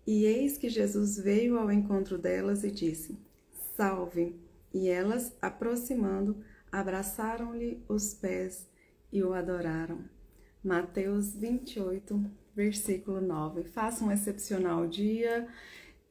E eis que Jesus veio ao encontro delas e disse: Salve! E elas, aproximando, abraçaram-lhe os pés e o adoraram. Mateus 28, versículo 9. Faça um excepcional dia.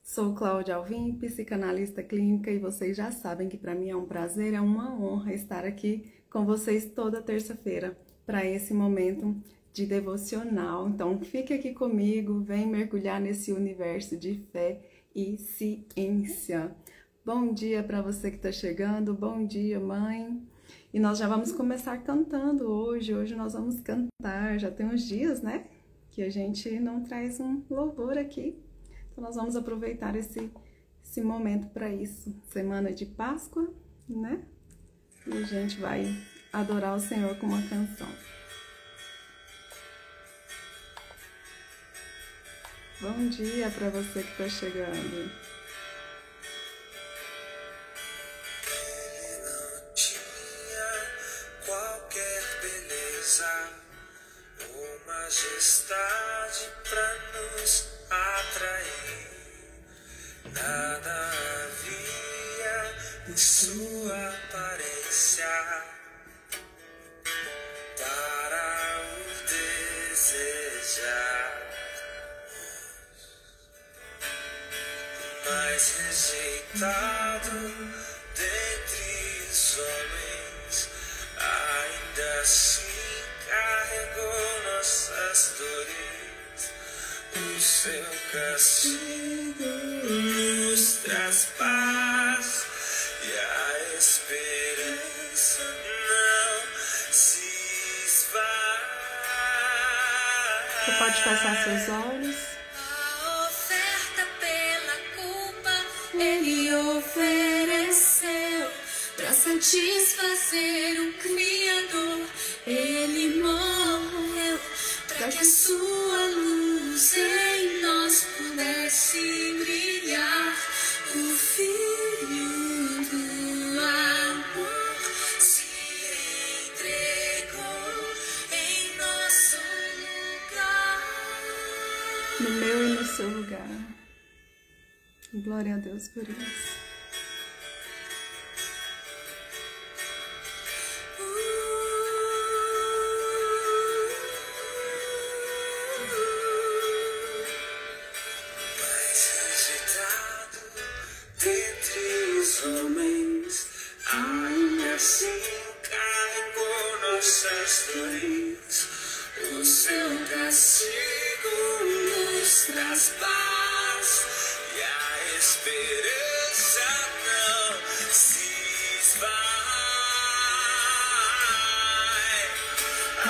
Sou Cláudia Alvim, psicanalista clínica, e vocês já sabem que para mim é um prazer, é uma honra estar aqui com vocês toda terça-feira para esse momento de devocional. Então fique aqui comigo, vem mergulhar nesse universo de fé e ciência. Bom dia para você que está chegando, bom dia, mãe. E nós já vamos começar cantando hoje. Hoje nós vamos cantar, já tem uns dias, né, que a gente não traz um louvor aqui. Então nós vamos aproveitar esse momento para isso. Semana de Páscoa, né? E a gente vai adorar o Senhor com uma canção. Bom dia para você que está chegando. Majestade pra nos atrair, nada havia em sua aparência para o desejar, mas rejeitado dentre os homens, ainda assim carregou nossas dores, o seu castigo nos traz paz e a esperança não se esvai. Você pode fechar seus olhos. A oferta pela culpa ele ofereceu para satisfazer o Criador. Ele morreu para que a sua luz em nós pudesse brilhar. O Filho do amor se entregou em nosso lugar. No meu e no seu lugar. Glória a Deus por isso. Homens, ainda assim carregou nossas dores, o seu castigo nos traz paz e a esperança não se esvai. A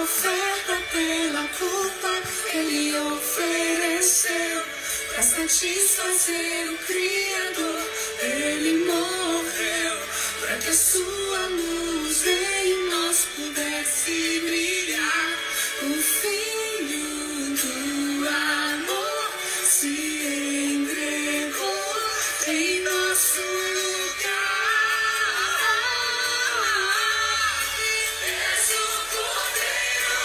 oferta pela culpa ele ofereceu para satisfazer o Criador. Ele morreu para que a sua luz em nós pudesse brilhar. O Filho do amor se entregou em nosso lugar. És o Cordeiro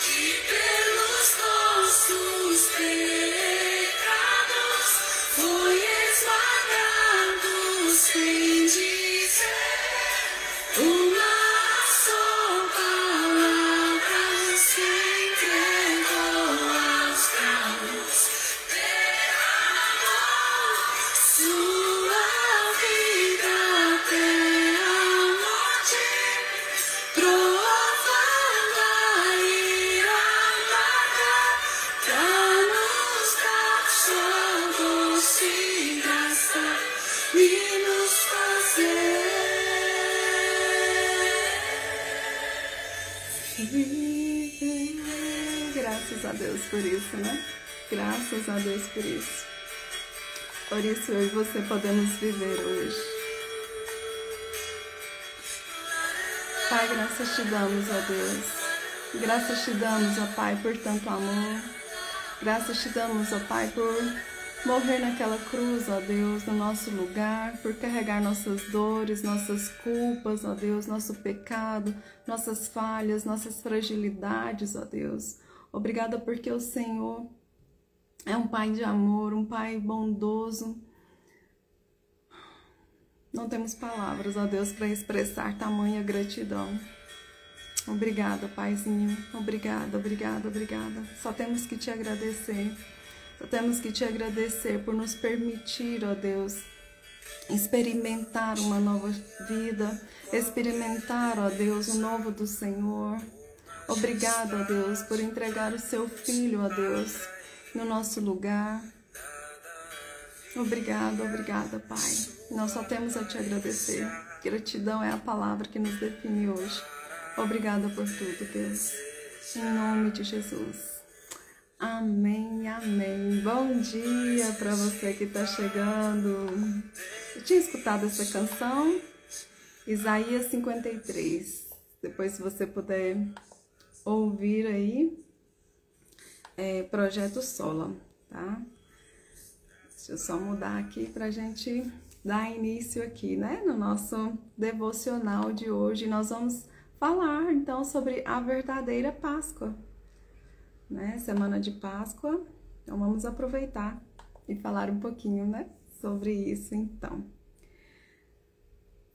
que pelos nossos pecados foi esmagado sem dizer uma só palavra, se entregou aos cravos, derramou sua vida até a morte, provando a ira amarga pra nos dar sua doce graça e nos fazer viver. Graças a Deus por isso, né? Graças a Deus por isso. Por isso eu e você podemos viver hoje. Pai, graças te damos, ó Deus. Graças te damos, ó Pai, por tanto amor. Graças te damos, ó Pai, por morrer naquela cruz, ó Deus, no nosso lugar, por carregar nossas dores, nossas culpas, ó Deus, nosso pecado, nossas falhas, nossas fragilidades, ó Deus. Obrigada porque o Senhor É um Pai de amor, um Pai bondoso. Não temos palavras, ó Deus, para expressar tamanha gratidão. Obrigada, Paizinho. Obrigada, obrigada, obrigada. Só temos que te agradecer. Só temos que te agradecer por nos permitir, ó Deus, experimentar uma nova vida, experimentar, ó Deus, o novo do Senhor. Obrigado, ó Deus, por entregar o seu Filho, ó Deus, no nosso lugar. Obrigado, obrigada, Pai. Nós só temos a te agradecer. Gratidão é a palavra que nos define hoje. Obrigada por tudo, Deus. Em nome de Jesus. Amém, amém. Bom dia para você que está chegando. Eu tinha escutado essa canção, Isaías 53. Depois, se você puder ouvir aí, Projeto Sola, tá? Deixa eu só mudar aqui para a gente dar início aqui, né? No nosso devocional de hoje, nós vamos falar, então, sobre a verdadeira Páscoa, né? Semana de Páscoa, então vamos aproveitar e falar um pouquinho, né? Sobre isso, então.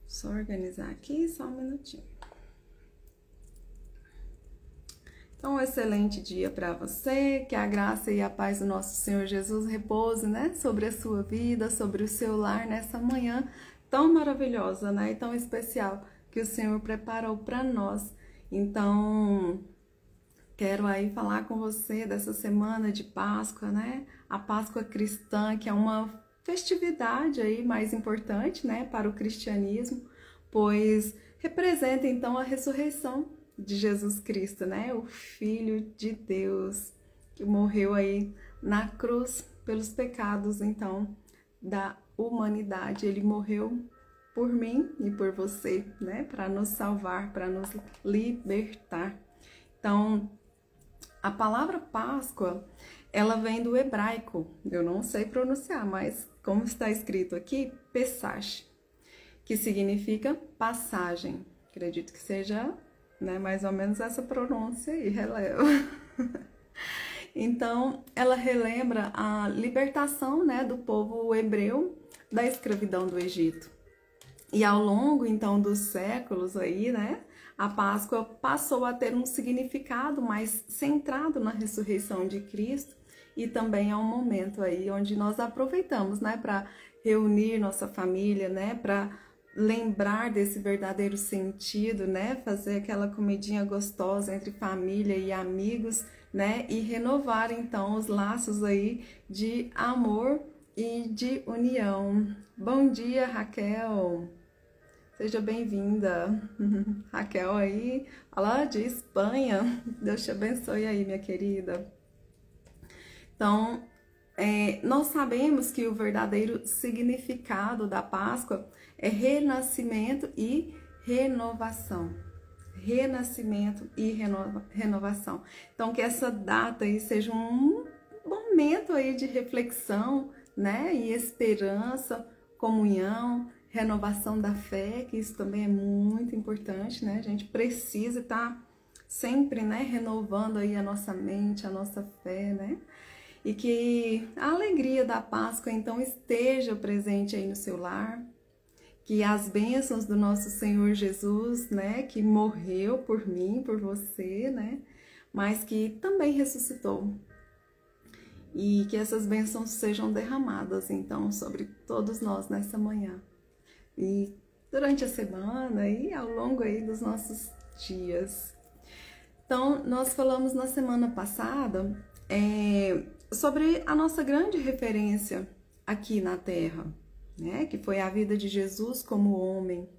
Só organizar aqui, só um minutinho. Então, um excelente dia para você, que a graça e a paz do nosso Senhor Jesus repouse, né? Sobre a sua vida, sobre o seu lar nessa manhã tão maravilhosa, né? E tão especial que o Senhor preparou para nós. Então, quero aí falar com você dessa semana de Páscoa, né? A Páscoa cristã, que é uma festividade aí mais importante, né, para o cristianismo, pois representa então a ressurreição de Jesus Cristo, né? O Filho de Deus, que morreu aí na cruz pelos pecados, então, da humanidade. Ele morreu por mim e por você, né? Para nos salvar, para nos libertar. Então, a palavra Páscoa, ela vem do hebraico. Eu não sei pronunciar, mas como está escrito aqui, Pesach, que significa passagem. Acredito que seja, né, mais ou menos essa pronúncia aí, releva. Então, ela relembra a libertação, né, do povo hebreu da escravidão do Egito. E ao longo, então, dos séculos aí, né, a Páscoa passou a ter um significado mais centrado na ressurreição de Cristo, e também é um momento aí onde nós aproveitamos, né, para reunir nossa família, né, para lembrar desse verdadeiro sentido, né, fazer aquela comidinha gostosa entre família e amigos, né, e renovar então os laços aí de amor e de união. Bom dia, Raquel. Seja bem-vinda. Raquel aí, fala de Espanha. Deus te abençoe aí, minha querida. Então, nós sabemos que o verdadeiro significado da Páscoa é renascimento e renovação. Renascimento e renovação. Então, que essa data aí seja um momento aí de reflexão, né? E esperança, comunhão, renovação da fé, que isso também é muito importante, né? A gente precisa estar sempre, né, renovando aí a nossa mente, a nossa fé, né? E que a alegria da Páscoa, então, esteja presente aí no seu lar, que as bênçãos do nosso Senhor Jesus, né, que morreu por mim, por você, né, mas que também ressuscitou. E que essas bênçãos sejam derramadas, então, sobre todos nós nessa manhã. E durante a semana e ao longo aí dos nossos dias. Então, nós falamos na semana passada sobre a nossa grande referência aqui na Terra, né? Que foi a vida de Jesus como homem.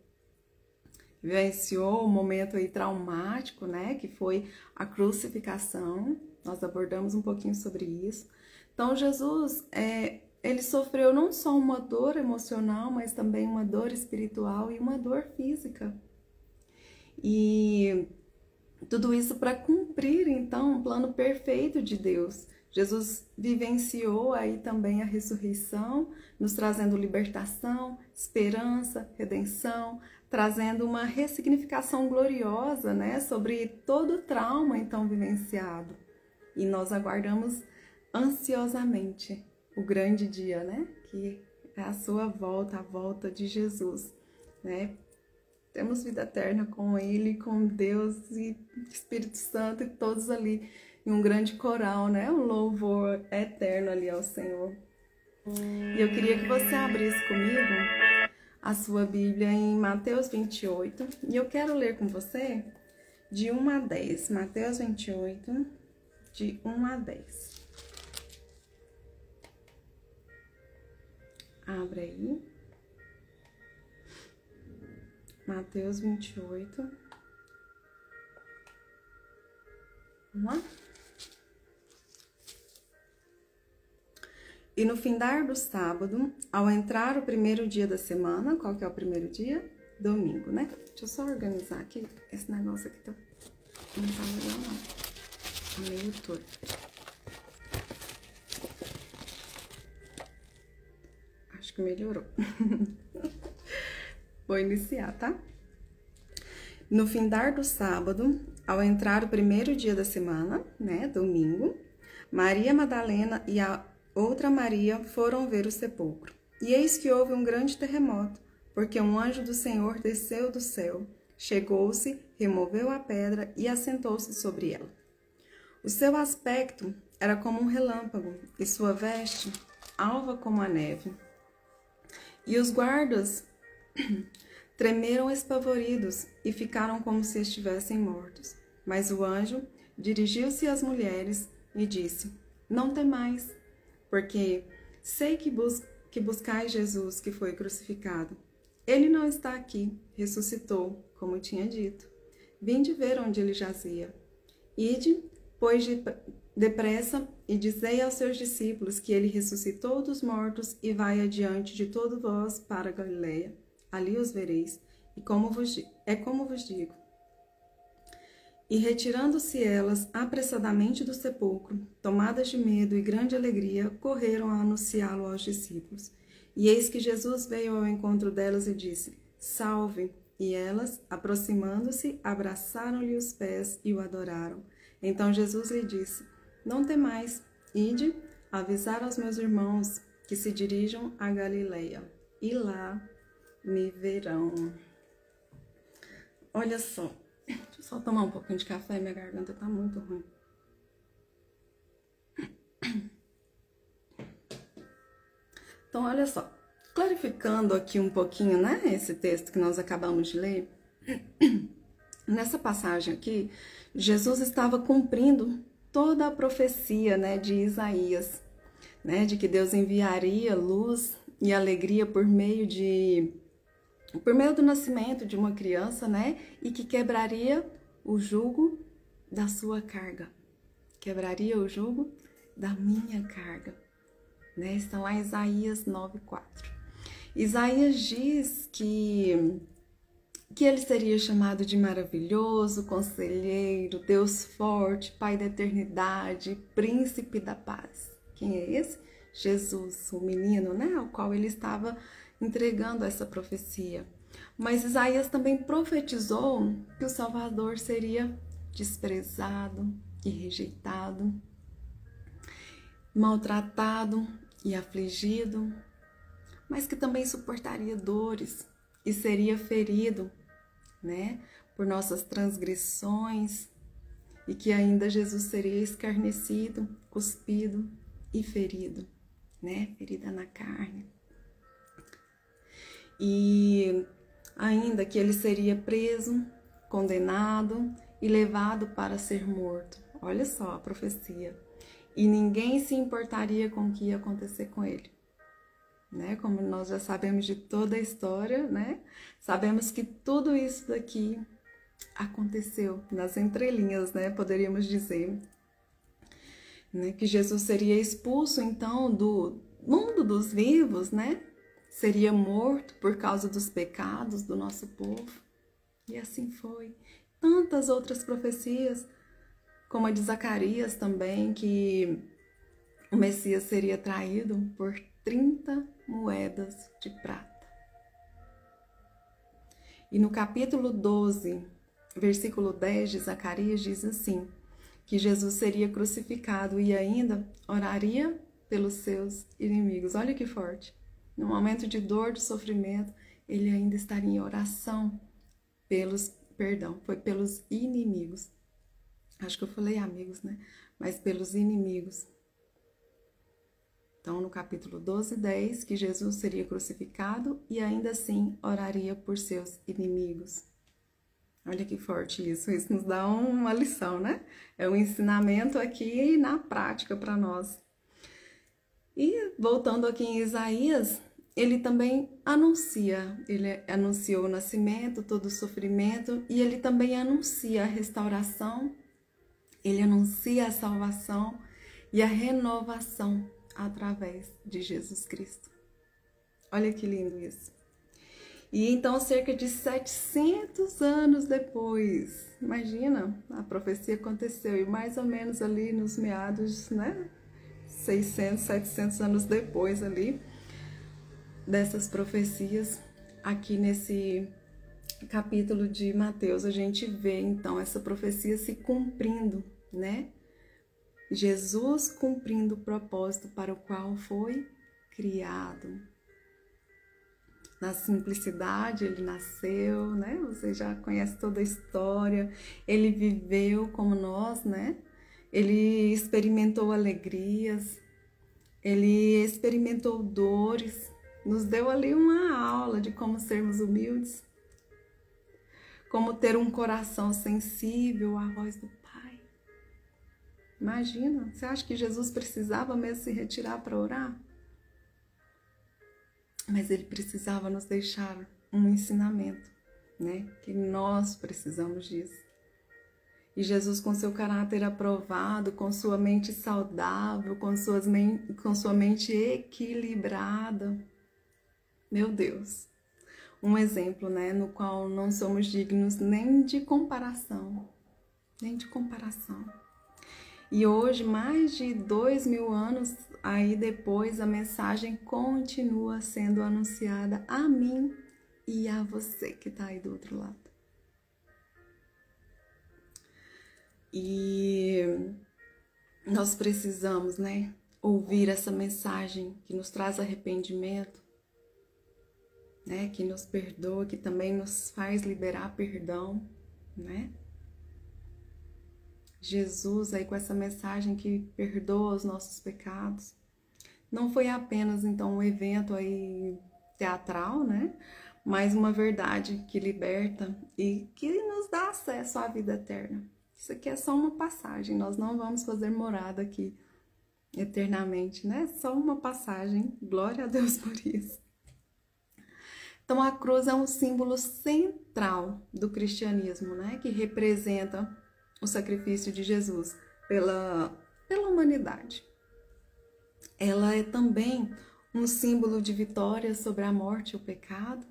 Vivenciou um momento aí traumático, né? Que foi a crucificação. Nós abordamos um pouquinho sobre isso. Então, Jesus, ele sofreu não só uma dor emocional, mas também uma dor espiritual e uma dor física. E tudo isso para cumprir, então, um plano perfeito de Deus. Jesus vivenciou aí também a ressurreição, nos trazendo libertação, esperança, redenção, trazendo uma ressignificação gloriosa, né, sobre todo o trauma, então, vivenciado. E nós aguardamos ansiosamente o grande dia, né? Que é a sua volta, a volta de Jesus, né? Temos vida eterna com Ele, com Deus e Espírito Santo e todos ali em um grande coral, né? Um louvor eterno ali ao Senhor. E eu queria que você abrisse comigo a sua Bíblia em Mateus 28 e eu quero ler com você de 1 a 10. Mateus 28, de 1 a 10. Abre aí. Mateus 28. Vamos lá? E no findar do sábado, ao entrar o primeiro dia da semana, qual que é o primeiro dia? Domingo, né? Deixa eu só organizar aqui. Esse negócio aqui não tá legal, não. Tá meio torto. Acho que melhorou. Vou iniciar, tá? No findar do sábado, ao entrar o primeiro dia da semana, né? Domingo, Maria Madalena e a outra Maria foram ver o sepulcro. E eis que houve um grande terremoto, porque um anjo do Senhor desceu do céu, chegou-se, removeu a pedra e assentou-se sobre ela. O seu aspecto era como um relâmpago, e sua veste alva como a neve. E os guardas tremeram espavoridos e ficaram como se estivessem mortos. Mas o anjo dirigiu-se às mulheres e disse: Não temais, porque sei que buscais Jesus que foi crucificado. Ele não está aqui, ressuscitou, como tinha dito. Vinde ver onde ele jazia. Ide, pois, depressa e dizei aos seus discípulos que ele ressuscitou dos mortos e vai adiante de todos vós para Galiléia. Ali os vereis, e como vos digo. E retirando-se elas apressadamente do sepulcro, tomadas de medo e grande alegria, correram a anunciá-lo aos discípulos. E eis que Jesus veio ao encontro delas e disse: Salve! E elas, aproximando-se, abraçaram-lhe os pés e o adoraram. Então Jesus lhe disse: Não temais, ide avisar aos meus irmãos que se dirijam a Galiléia, e lá me verão. Olha só. Deixa eu só tomar um pouquinho de café, minha garganta tá muito ruim. Então, olha só, clarificando aqui um pouquinho, né, esse texto que nós acabamos de ler, nessa passagem aqui, Jesus estava cumprindo toda a profecia, né, de Isaías, né, de que Deus enviaria luz e alegria por meio do nascimento de uma criança, né? E que quebraria o jugo da sua carga. Quebraria o jugo da minha carga. Né? Está lá em Isaías 9:4. Isaías diz que ele seria chamado de maravilhoso, conselheiro, Deus forte, Pai da eternidade, príncipe da paz. Quem é esse? Jesus, o menino, né? Ao qual ele estava entregando essa profecia. Mas Isaías também profetizou que o Salvador seria desprezado e rejeitado, maltratado e afligido, mas que também suportaria dores e seria ferido, né, por nossas transgressões, e que ainda Jesus seria escarnecido, cuspido e ferido, né, ferida na carne. E ainda que ele seria preso, condenado e levado para ser morto. Olha só a profecia. E ninguém se importaria com o que ia acontecer com ele. Né? Como nós já sabemos de toda a história, né? Sabemos que tudo isso daqui aconteceu nas entrelinhas, né? Poderíamos dizer. Né? Que Jesus seria expulso, então, do mundo dos vivos, né? Seria morto por causa dos pecados do nosso povo. E assim foi. Tantas outras profecias, como a de Zacarias também, que o Messias seria traído por 30 moedas de prata. E no capítulo 12, versículo 10 de Zacarias, diz assim: que Jesus seria crucificado e ainda oraria pelos seus inimigos. Olha que forte. No momento de dor, de sofrimento, ele ainda estaria em oração foi pelos inimigos. Acho que eu falei amigos, né? Mas pelos inimigos. Então, no capítulo 12, 10, que Jesus seria crucificado e ainda assim oraria por seus inimigos. Olha que forte isso. Isso nos dá uma lição, né? É um ensinamento aqui na prática para nós. E voltando aqui em Isaías, ele também ele anunciou o nascimento, todo o sofrimento, e ele também anuncia a restauração, ele anuncia a salvação e a renovação através de Jesus Cristo. Olha que lindo isso. E então, cerca de 700 anos depois, imagina, a profecia aconteceu, e mais ou menos ali nos meados, né, 600, 700 anos depois ali, dessas profecias, aqui nesse capítulo de Mateus, a gente vê então essa profecia se cumprindo, né? Jesus cumprindo o propósito para o qual foi criado. Na simplicidade ele nasceu, né? Você já conhece toda a história. Ele viveu como nós, né? Ele experimentou alegrias, ele experimentou dores, nos deu ali uma aula de como sermos humildes, como ter um coração sensível à voz do Pai. Imagina, você acha que Jesus precisava mesmo se retirar para orar? Mas ele precisava nos deixar um ensinamento, né? Que nós precisamos disso. E Jesus, com seu caráter aprovado, com sua mente saudável, com sua mente equilibrada, meu Deus, um exemplo, né, no qual não somos dignos nem de comparação, E hoje, mais de 2000 anos aí depois, a mensagem continua sendo anunciada a mim e a você que está aí do outro lado. E nós precisamos, né, ouvir essa mensagem que nos traz arrependimento, né, que nos perdoa, que também nos faz liberar perdão, né? Jesus aí com essa mensagem que perdoa os nossos pecados. Não foi apenas então um evento aí teatral, né? Mas uma verdade que liberta e que nos dá acesso à vida eterna. Isso aqui é só uma passagem, nós não vamos fazer morada aqui eternamente, né? Só uma passagem, glória a Deus por isso. Então a cruz é um símbolo central do cristianismo, né? Que representa o sacrifício de Jesus pela humanidade. Ela é também um símbolo de vitória sobre a morte e o pecado,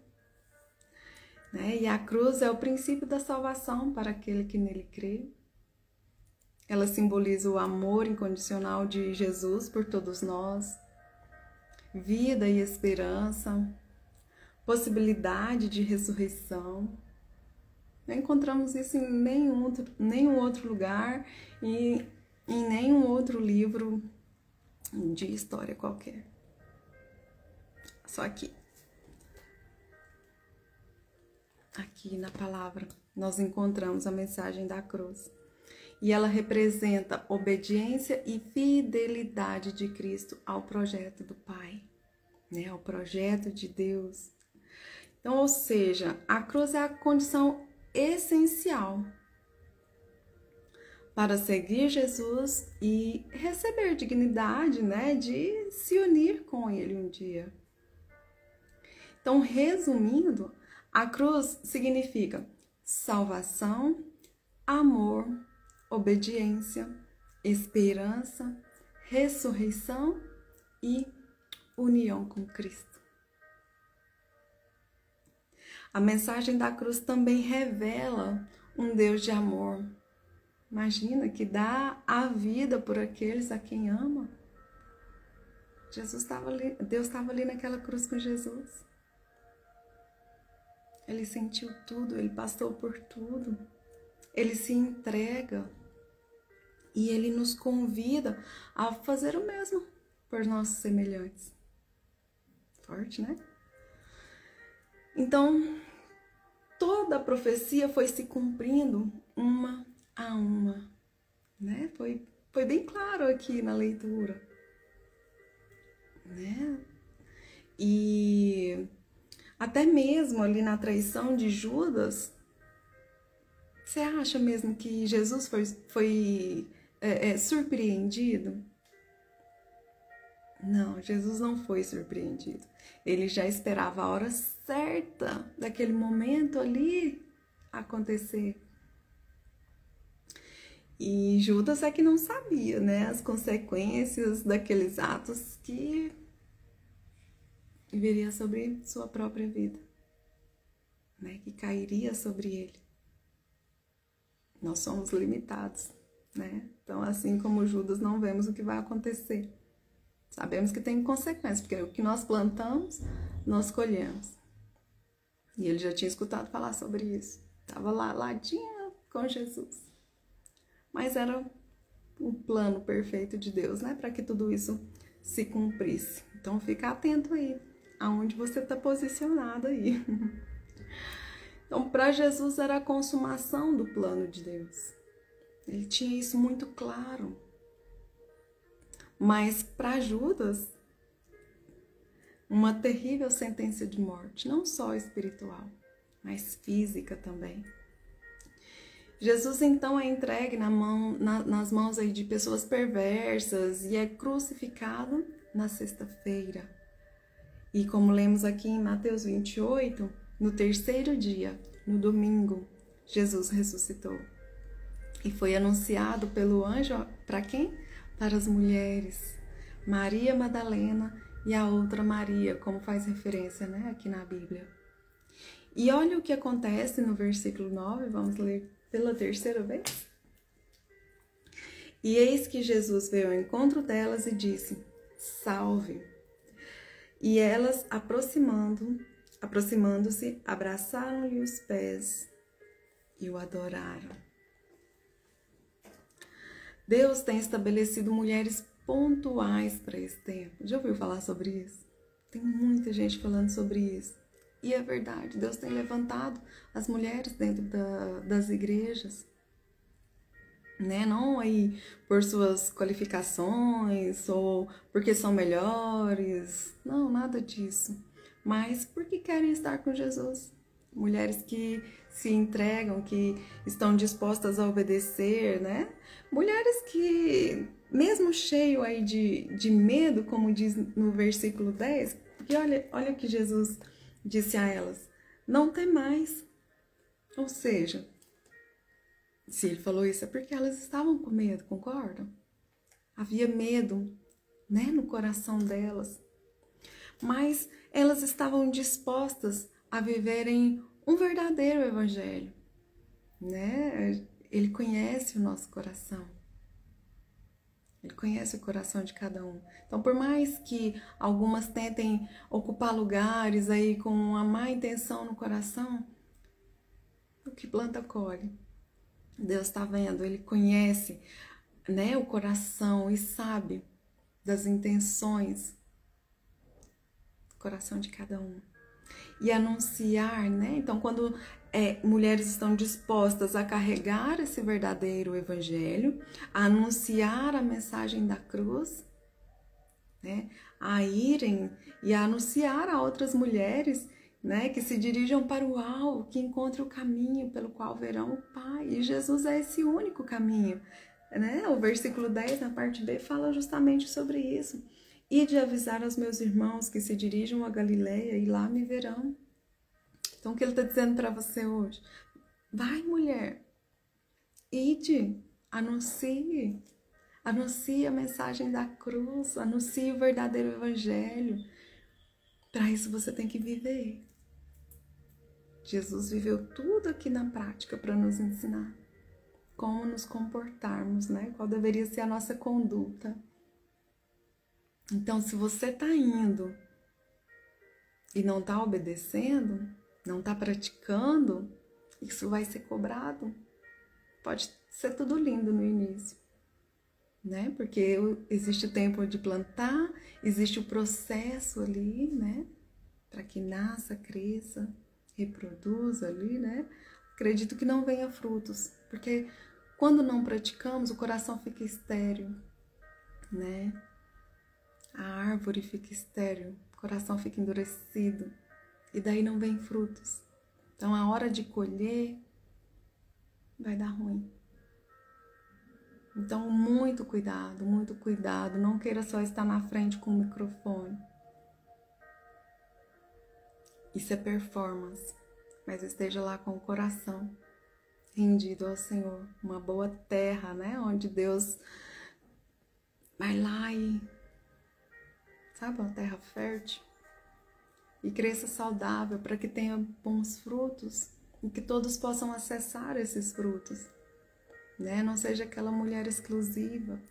né? E a cruz é o princípio da salvação para aquele que nele crê. Ela simboliza o amor incondicional de Jesus por todos nós, vida e esperança, possibilidade de ressurreição. Não encontramos isso em nenhum outro lugar e em nenhum outro livro de história qualquer. Só aqui. Aqui na palavra nós encontramos a mensagem da cruz. E ela representa obediência e fidelidade de Cristo ao projeto do Pai, né? Ao projeto de Deus. Então, ou seja, a cruz é a condição essencial para seguir Jesus e receber dignidade, né? De se unir com Ele um dia. Então, resumindo, a cruz significa salvação, amor, obediência, esperança, ressurreição e união com Cristo. A mensagem da cruz também revela um Deus de amor. Imagina, que dá a vida por aqueles a quem ama. Deus estava ali naquela cruz com Jesus. Ele sentiu tudo, ele passou por tudo. Ele se entrega E ele nos convida a fazer o mesmo por nossos semelhantes. Forte, né? Então, toda a profecia foi se cumprindo uma a uma, né? Foi bem claro aqui na leitura, né? E até mesmo ali na traição de Judas, você acha mesmo que Jesus foi surpreendido? Não, Jesus não foi surpreendido. Ele já esperava a hora certa daquele momento ali acontecer. E Judas é que não sabia, né, as consequências daqueles atos que viria sobre sua própria vida, né, que cairia sobre ele. Nós somos limitados, né? Então, assim como Judas, não vemos o que vai acontecer. Sabemos que tem consequências, porque o que nós plantamos, nós colhemos. E ele já tinha escutado falar sobre isso. Estava lá, ladinho com Jesus. Mas era o plano perfeito de Deus, né? Para que tudo isso se cumprisse. Então, fica atento aí, aonde você está posicionado aí. Então, para Jesus era a consumação do plano de Deus. Ele tinha isso muito claro. Mas para Judas, uma terrível sentença de morte, não só espiritual, mas física também. Jesus então é entregue nas mãos aí de pessoas perversas e é crucificado na sexta-feira. E como lemos aqui em Mateus 28, no terceiro dia, no domingo, Jesus ressuscitou. E foi anunciado pelo anjo para quem? Para as mulheres, Maria Madalena e a outra Maria, como faz referência, né, aqui na Bíblia. E olha o que acontece no versículo 9, vamos ler pela terceira vez. E eis que Jesus veio ao encontro delas e disse, salve. E elas, aproximando-se, abraçaram-lhe os pés e o adoraram. Deus tem estabelecido mulheres pontuais para esse tempo. Já ouviu falar sobre isso? Tem muita gente falando sobre isso. E é verdade, Deus tem levantado as mulheres dentro das igrejas, né? Não aí por suas qualificações ou porque são melhores, não, nada disso. Mas porque querem estar com Jesus. Mulheres que se entregam, que estão dispostas a obedecer, né? Mulheres que, mesmo cheio aí de medo, como diz no versículo 10, porque olha o que Jesus disse a elas, não temais. Ou seja, se ele falou isso é porque elas estavam com medo, concordam? Havia medo, né, no coração delas. Mas elas estavam dispostas a viverem um verdadeiro evangelho, né? Ele conhece o nosso coração. Ele conhece o coração de cada um. Então, por mais que algumas tentem ocupar lugares aí com uma má intenção no coração, o que planta colhe. Deus está vendo, Ele conhece, né, o coração e sabe das intenções do coração de cada um. E anunciar, né? Então, quando mulheres estão dispostas a carregar esse verdadeiro evangelho, a anunciar a mensagem da cruz, né? A irem e a anunciar a outras mulheres, né? Que se dirijam para o alvo, que encontrem o caminho pelo qual verão o Pai. E Jesus é esse único caminho, né? O versículo 10, na parte B, fala justamente sobre isso. E de avisar aos meus irmãos que se dirijam a Galileia e lá me verão. Então, o que ele está dizendo para você hoje? Vai, mulher, ide, anuncie a mensagem da cruz, anuncie o verdadeiro evangelho. Para isso você tem que viver. Jesus viveu tudo aqui na prática para nos ensinar como nos comportarmos, né? Qual deveria ser a nossa conduta. Então, se você está indo e não está obedecendo, não está praticando, isso vai ser cobrado. Pode ser tudo lindo no início, né? Porque existe o tempo de plantar, existe o processo ali, né? Para que nasça, cresça, reproduza ali, né? Acredito que não venha frutos, porque quando não praticamos, o coração fica estéril, né? A árvore fica estéril, o coração fica endurecido, e daí não vem frutos. Então, a hora de colher vai dar ruim. Então, muito cuidado. Não queira só estar na frente com o microfone. Isso é performance, mas esteja lá com o coração rendido ao Senhor. Uma boa terra, né? Onde Deus vai lá e, sabe, uma terra fértil. E cresça saudável para que tenha bons frutos e que todos possam acessar esses frutos. Né? Não seja aquela mulher exclusiva.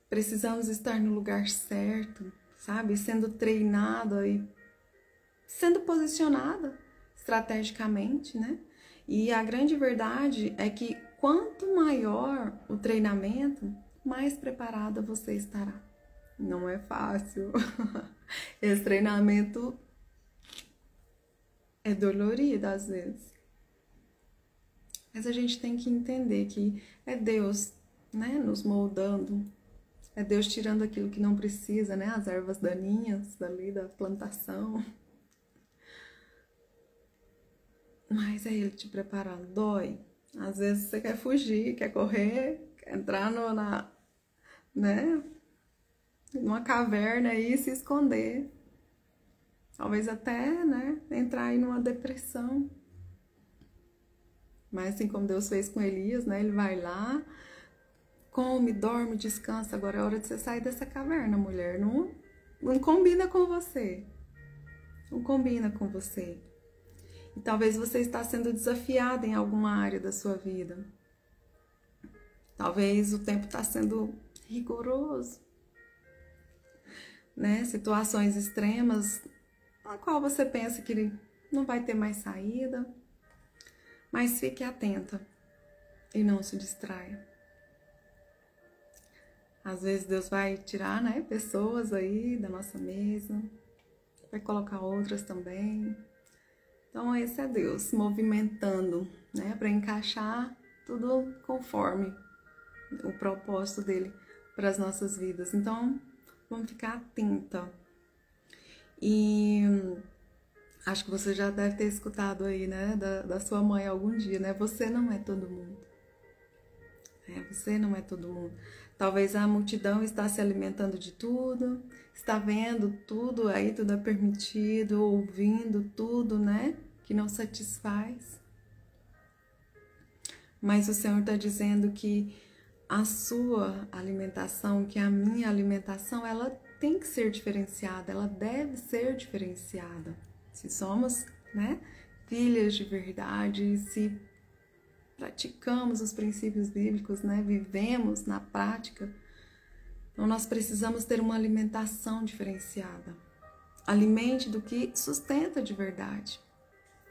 Precisamos estar no lugar certo, sabe? Sendo treinada e sendo posicionada estrategicamente, né? E a grande verdade é que quanto maior o treinamento, mais preparada você estará. Não é fácil. Esse treinamento é dolorido às vezes. Mas a gente tem que entender que é Deus, né, nos moldando. É Deus tirando aquilo que não precisa, né, as ervas daninhas dali da plantação. Mas é Ele te preparando. Dói. Às vezes você quer fugir, quer correr, quer entrar numa caverna aí e se esconder. Talvez até, né, entrar aí numa depressão. Mas assim como Deus fez com Elias, né? Ele vai lá, come, dorme, descansa. Agora é hora de você sair dessa caverna, mulher. Não combina com você. Não combina com você. E talvez você está sendo desafiada em alguma área da sua vida. Talvez o tempo está sendo rigoroso. Né? Situações extremas, na qual você pensa que não vai ter mais saída. Mas fique atenta e não se distraia. Às vezes Deus vai tirar, né, pessoas aí da nossa mesa, vai colocar outras também. Então esse é Deus movimentando, né, para encaixar tudo conforme o propósito dele para as nossas vidas. Então vamos ficar atenta. E acho que você já deve ter escutado aí, né, da sua mãe algum dia, né? Você não é todo mundo. Você não é todo mundo. Talvez a multidão está se alimentando de tudo, está vendo tudo aí, tudo é permitido, ouvindo tudo, né? Que não satisfaz. Mas o Senhor está dizendo que a sua alimentação, que a minha alimentação, ela tem que ser diferenciada, ela deve ser diferenciada. Se somos, né, filhas de verdade, se praticamos os princípios bíblicos, né, vivemos na prática, então nós precisamos ter uma alimentação diferenciada. Alimente do que sustenta de verdade.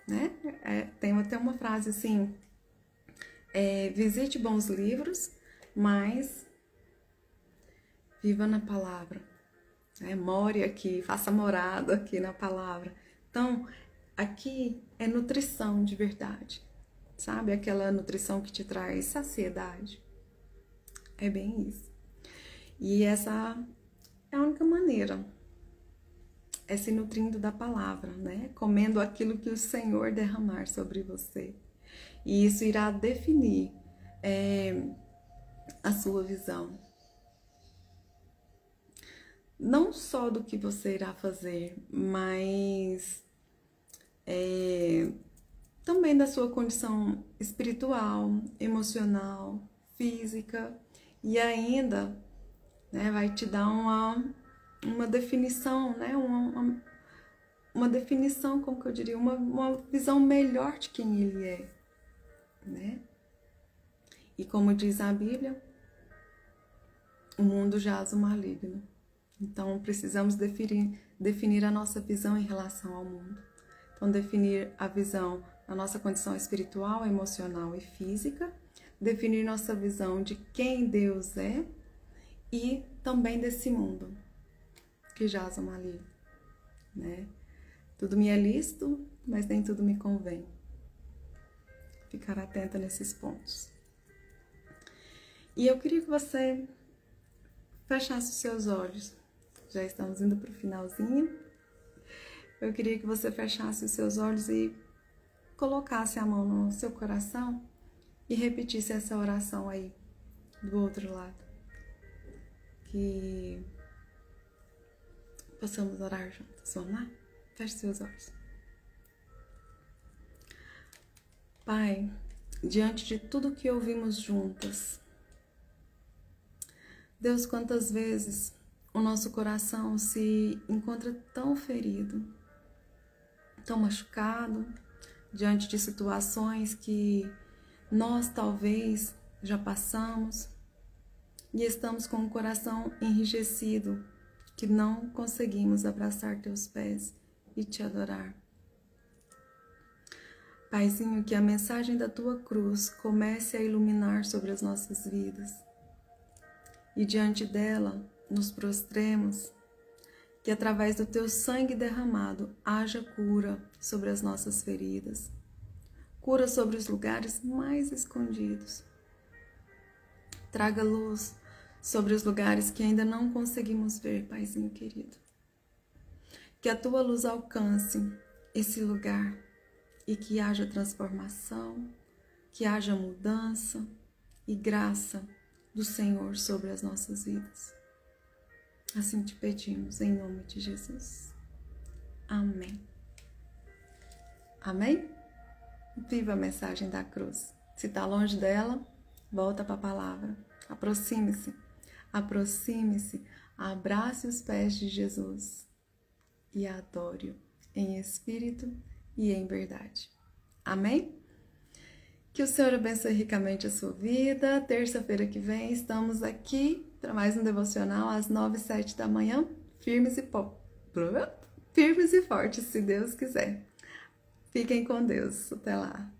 Né? Tem até uma frase assim, visite bons livros, mas viva na palavra. More aqui, faça morada aqui na palavra. Então, aqui é nutrição de verdade, sabe? Aquela nutrição que te traz saciedade. É bem isso. E essa é a única maneira. É se nutrindo da palavra, né? Comendo aquilo que o Senhor derramar sobre você. E isso irá definir a sua visão. Não só do que você irá fazer, mas também da sua condição espiritual, emocional, física, e ainda, né, vai te dar uma definição, né, uma definição, como que eu diria, uma visão melhor de quem ele é, né? E como diz a Bíblia, o mundo jaz o maligno. Então, precisamos definir a nossa visão em relação ao mundo. Então, definir a visão da nossa condição espiritual, emocional e física, definir nossa visão de quem Deus é e também desse mundo que jaz o maligno, né? Tudo me é lícito, mas nem tudo me convém. Ficar atenta nesses pontos. E eu queria que você fechasse os seus olhos. Já estamos indo para o finalzinho. Eu queria que você fechasse os seus olhos e colocasse a mão no seu coração e repetisse essa oração aí do outro lado. Que possamos orar juntos. Vamos lá? Feche seus olhos. Pai, diante de tudo que ouvimos juntas, Deus, quantas vezes o nosso coração se encontra tão ferido, tão machucado, diante de situações que nós talvez já passamos e estamos com o coração enrijecido, que não conseguimos abraçar teus pés e te adorar. Paizinho, que a mensagem da tua cruz comece a iluminar sobre as nossas vidas e diante dela nos prostremos, que através do teu sangue derramado haja cura sobre as nossas feridas, cura sobre os lugares mais escondidos. Traga luz sobre os lugares que ainda não conseguimos ver, Paizinho querido. Que a tua luz alcance esse lugar e que haja transformação, que haja mudança e graça do Senhor sobre as nossas vidas. Assim te pedimos, em nome de Jesus. Amém. Amém? Viva a mensagem da cruz. Se está longe dela, volta para a palavra. Aproxime-se. Aproxime-se. Abrace os pés de Jesus e adore-o em espírito e em verdade. Amém? Que o Senhor abençoe ricamente a sua vida. Terça-feira que vem estamos aqui para mais um devocional às 9h07 da manhã, firmes e fortes, se Deus quiser. Fiquem com Deus. Até lá.